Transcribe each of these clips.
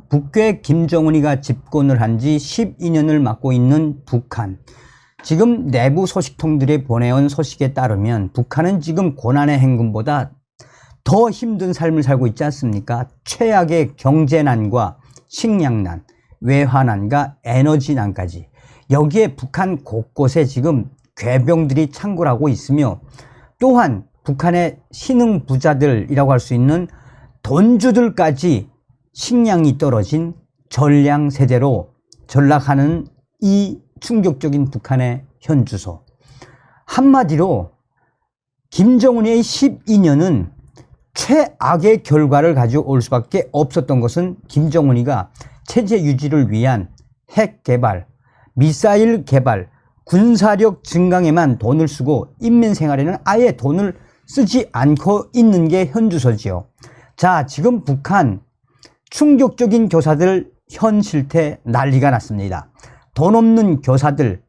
북괴 김정은이가 집권을 한 지 12년을 맡고 있는 북한. 지금 내부 소식통들이 보내온 소식에 따르면 북한은 지금 고난의 행군보다 더 힘든 삶을 살고 있지 않습니까? 최악의 경제난과 식량난, 외환난과 에너지난까지. 여기에 북한 곳곳에 지금 괴병들이 창궐하고 있으며, 또한 북한의 신흥 부자들이라고 할 수 있는 돈주들까지 식량이 떨어진 전량 세대로 전락하는 이 충격적인 북한의 현주소. 한마디로 김정은의 12년은 최악의 결과를 가지고 올 수밖에 없었던 것은 김정은이가 체제 유지를 위한 핵 개발, 미사일 개발, 군사력 증강에만 돈을 쓰고 인민 생활에는 아예 돈을 쓰지 않고 있는 게 현주소지요. 자, 지금 북한 충격적인 교사들 현 실태 난리가 났습니다. 돈 없는 교사들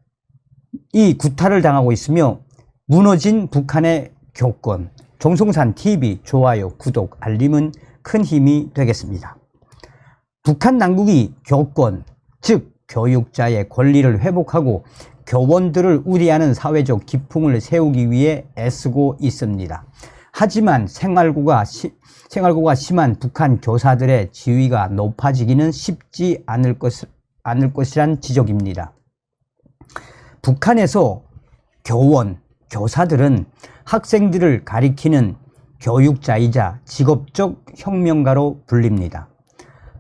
이 구타를 당하고 있으며, 무너진 북한의 교권. 종송산 TV 좋아요, 구독, 알림은 큰 힘이 되겠습니다. 북한 당국이 교권, 즉 교육자의 권리를 회복하고 교원들을 우대하는 사회적 기풍을 세우기 위해 애쓰고 있습니다. 하지만 생활고가 심한 북한 교사들의 지위가 높아지기는 쉽지 않을 것이란 지적입니다. 북한에서 교원, 교사들은 학생들을 가리키는 교육자이자 직업적 혁명가로 불립니다.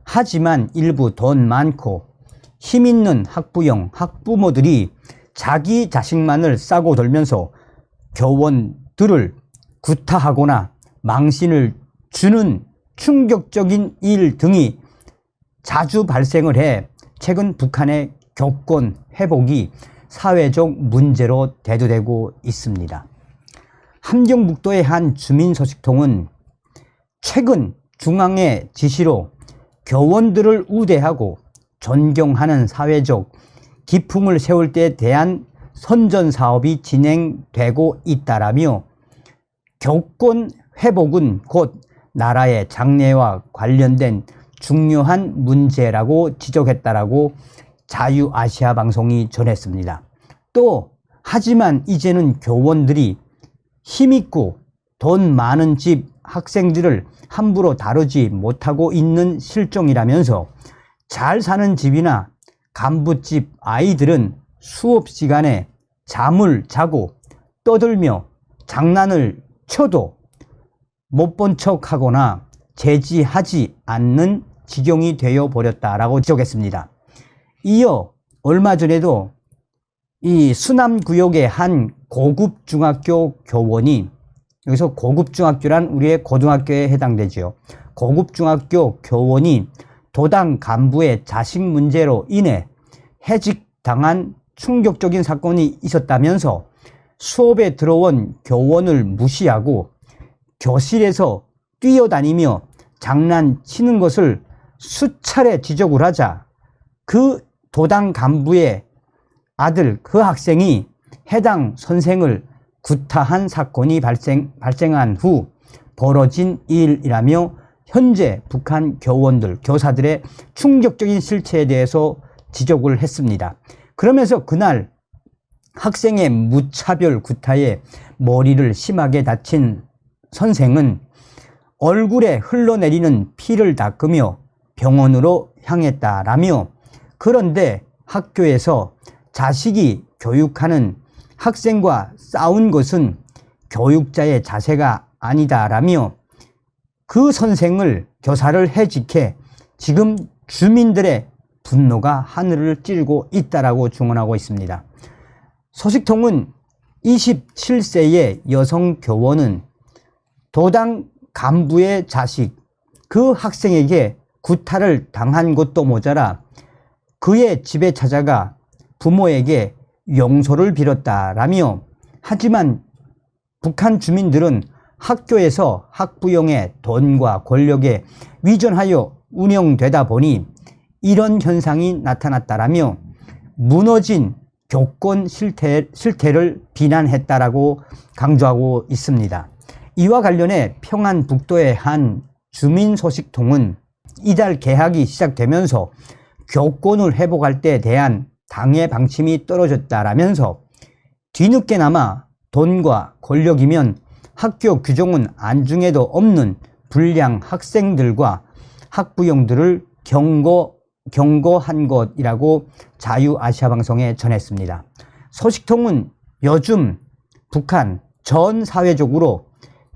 하지만 일부 돈 많고 힘 있는 학부형, 학부모들이 자기 자식만을 싸고 돌면서 교원들을 구타하거나 망신을 주는 충격적인 일 등이 자주 발생을 해 최근 북한의 교권 회복이 사회적 문제로 대두되고 있습니다. 함경북도의 한 주민소식통은 최근 중앙의 지시로 교원들을 우대하고 존경하는 사회적 기풍을 세울 때에 대한 선전사업이 진행되고 있다라며, 교권 회복은 곧 나라의 장래와 관련된 중요한 문제라고 지적했다라고 자유아시아 방송이 전했습니다. 또 하지만 이제는 교원들이 힘있고 돈 많은 집 학생들을 함부로 다루지 못하고 있는 실정이라면서, 잘 사는 집이나 간부집 아이들은 수업 시간에 잠을 자고 떠들며 장난을 쳐도 못 본 척하거나 제지하지 않는 지경이 되어 버렸다라고 지적했습니다. 이어 얼마 전에도 이 수남구역의 한 고급 중학교 교원이, 여기서 고급 중학교란 우리의 고등학교에 해당되지요. 고급 중학교 교원이 도당 간부의 자식 문제로 인해 해직당한 충격적인 사건이 있었다면서 수업에 들어온 교원을 무시하고 교실에서 뛰어다니며 장난치는 것을 수차례 지적을 하자 그 도당 간부의 아들, 그 학생이 해당 선생을 구타한 사건이 발생한 후 벌어진 일이라며, 현재 북한 교원들, 교사들의 충격적인 실체에 대해서 지적을 했습니다. 그러면서 그날 학생의 무차별 구타에 머리를 심하게 다친 선생은 얼굴에 흘러내리는 피를 닦으며 병원으로 향했다라며, 그런데 학교에서 자식이 교육하는 학생과 싸운 것은 교육자의 자세가 아니다라며, 그 선생을, 교사를 해직해 지금 주민들의 분노가 하늘을 찌르고 있다라고 증언하고 있습니다. 소식통은 27세의 여성 교원은 도당 간부의 자식, 그 학생에게 구타를 당한 것도 모자라 그의 집에 찾아가 부모에게 용서를 빌었다라며, 하지만 북한 주민들은 학교에서 학부형의 돈과 권력에 위전하여 운영되다 보니 이런 현상이 나타났다라며 무너진 교권 실태를 비난했다라고 강조하고 있습니다. 이와 관련해 평안북도의 한 주민소식통은 이달 개학이 시작되면서 교권을 회복할 때에 대한 당의 방침이 떨어졌다라면서 뒤늦게나마 돈과 권력이면 학교 규정은 안중에도 없는 불량 학생들과 학부형들을 경고한 것이라고 자유아시아방송에 전했습니다. 소식통은 요즘 북한 전 사회적으로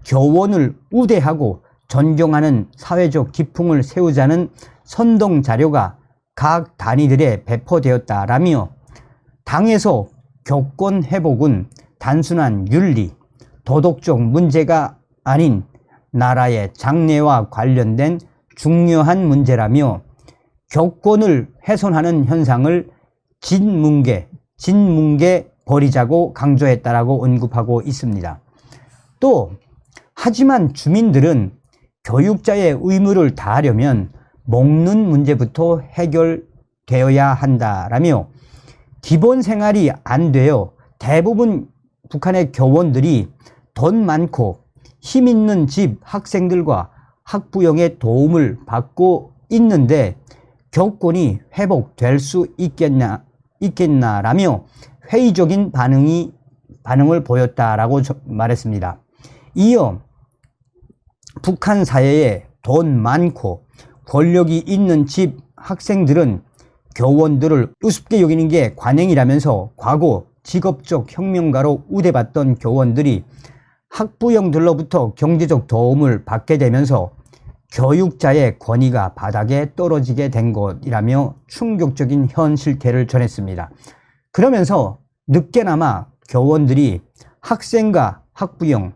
교원을 우대하고 존경하는 사회적 기풍을 세우자는 선동 자료가 각 단위들에 배포되었다라며 당에서 교권 회복은 단순한 윤리, 도덕적 문제가 아닌 나라의 장래와 관련된 중요한 문제라며 교권을 훼손하는 현상을 진뭉개 버리자고 강조했다라고 언급하고 있습니다. 또 하지만 주민들은 교육자의 의무를 다하려면 먹는 문제부터 해결되어야 한다라며 기본 생활이 안 되어 대부분 북한의 교원들이 돈 많고 힘 있는 집 학생들과 학부형의 도움을 받고 있는데 교권이 회복될 수 있겠나라며 회의적인 반응을 보였다라고 말했습니다. 이어 북한 사회에 돈 많고 권력이 있는 집 학생들은 교원들을 우습게 여기는 게 관행이라면서 과거 직업적 혁명가로 우대받던 교원들이 학부형들로부터 경제적 도움을 받게 되면서 교육자의 권위가 바닥에 떨어지게 된 것이라며 충격적인 현실태를 전했습니다. 그러면서 늦게나마 교원들이 학생과 학부형,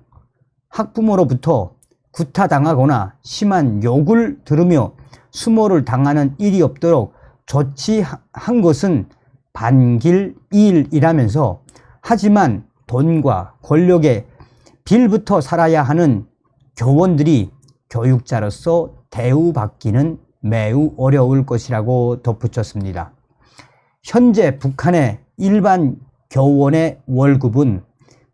학부모로부터 구타당하거나 심한 욕을 들으며 수모를 당하는 일이 없도록 조치한 것은 반길일이라면서 하지만 돈과 권력에 빌부터 살아야 하는 교원들이 교육자로서 대우받기는 매우 어려울 것이라고 덧붙였습니다. 현재 북한의 일반 교원의 월급은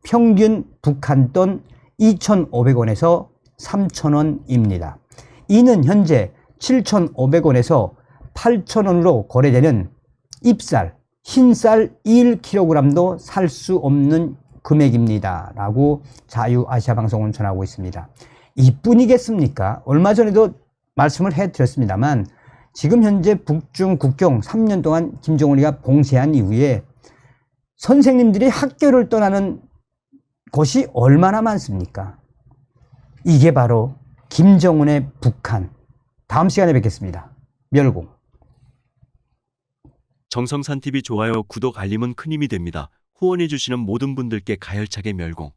평균 북한 돈 2,500원에서 3,000원입니다. 이는 현재 7,500원에서 8,000원으로 거래되는 잎쌀, 흰쌀 1kg도 살 수 없는 금액입니다. 라고 자유아시아방송은 전하고 있습니다. 이뿐이겠습니까? 얼마 전에도 말씀을 해드렸습니다만 지금 현재 북중 국경 3년 동안 김정은이가 봉쇄한 이후에 선생님들이 학교를 떠나는 곳이 얼마나 많습니까? 이게 바로 김정은의 북한. 다음 시간에 뵙겠습니다. 멸공. 정성산TV 좋아요, 구독, 알림은 큰 힘이 됩니다. 후원해주시는 모든 분들께 가열차게 멸공.